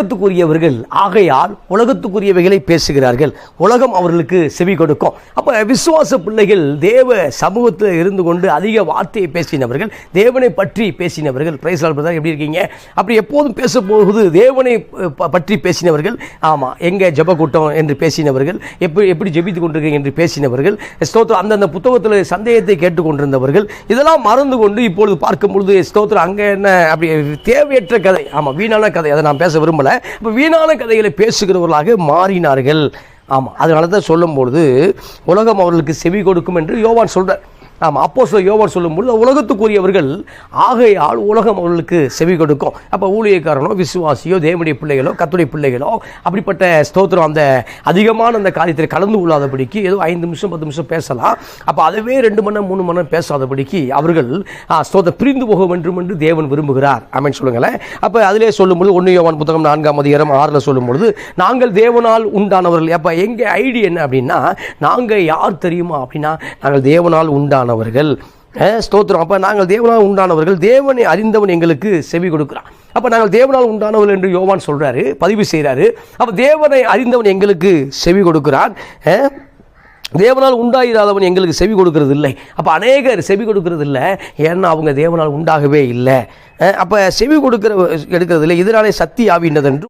உலகத்துக்குரியவர்கள் ஆகையால் உலகத்துக்குரியவைகளை பேசுகிறார்கள், உலகம் அவர்களுக்கு செவி கொடுக்கும். அப்ப விசுவாச பிள்ளைகள் தேவ சமூகத்தில் இருந்து கொண்டு அதிக வார்த்தையை பேசினவர்கள், தேவனை பற்றி பேசினவர்கள். பிரைஸ் லார்ட் பிரதர், எப்படி இருக்கீங்க? அப்படி எப்போதும் பேச போகுது தேவனை பற்றி பேசினவர்கள். ஆமா, எங்க ஜெப கூட்டம் என்று பேசினவர்கள், எப்படி ஜெபித்துக் கொண்டிருக்கீங்க என்று பேசினவர்கள். ஸ்தோத்திரம், அந்தந்த புத்தகத்தில் சந்தேகத்தை கேட்டுக்கொண்டிருந்தவர்கள். இதெல்லாம் மறந்து கொண்டு இப்பொழுது பார்க்கும் பொழுது ஸ்தோத்திரம், அங்க என்ன அப்படி தேவையற்ற கதை, ஆமா வீணான கதை, அதை நான் பேச விரும்பல. வீணான கதைகளை பேசுகிறவர்களாக மாறினார்கள். ஆமாம், அதனால தான் சொல்லும்பொழுது உலகம் அவர்களுக்கு செவி கொடுக்கும் என்று யோவான் சொல்கிறார். ஆமாம், அப்போஸ்தலர் யோவான் சொல்லும்பொழுது உலகத்துக்குரியவர்கள் ஆகையால் உலகம் அவர்களுக்கு செவி கொடுக்கும். அப்போ ஊழியக்காரனோ விசுவாசியோ தேவனுடைய பிள்ளைகளோ கர்த்தருடைய பிள்ளைகளோ அப்படிப்பட்ட ஸ்தோத்திரம் அந்த அதிகமான அந்த காரியத்தில் கலந்து கொள்ளாதபடிக்கு ஏதோ 5 நிமிஷம் 10 நிமிஷம் பேசலாம். அப்போ அதுவே 2 மணி நேரம் 3 மணி நேரம் பேசாதபடிக்கு அவர்கள் ஸ்தோத்திரம் பிரிந்து போக வேண்டும் என்று தேவன் விரும்புகிறார். ஆமென் சொல்லுங்களேன். அப்போ அதிலே சொல்லும்பொழுது 1 யோவான் புத்தகம் 4:6 சொல்லும்பொழுது நாங்கள் தேவனால் உண்டானவர்கள். அப்போ எங்கள் ஐடி என்ன அப்படின்னா, நாங்கள் யார் தெரியுமா அப்படின்னா, நாங்கள் தேவனால் உண்டானவர்கள். ஸ்தோத்திரம். அப்போ நாங்கள் தேவனால் உண்டானவர்கள், தேவனை அறிந்தவன் எங்களுக்கு செவி கொடுக்கிறான். அப்போ நாங்கள் தேவனால் உண்டானவர்கள் என்று யோவான் சொல்கிறாரு, பதிவு செய்கிறாரு. அப்போ தேவனை அறிந்தவன் எங்களுக்கு செவி கொடுக்கிறான், தேவனால் உண்டாயிராதவன் எங்களுக்கு செவி கொடுக்கறது இல்லை. அப்போ அநேகர் செவி கொடுக்கறது இல்லை, ஏன்னா அவங்க தேவனால் உண்டாகவே இல்லை. அப்போ செவி எடுக்கிறது இல்லை. இதனாலே சக்தி ஆவினதென்று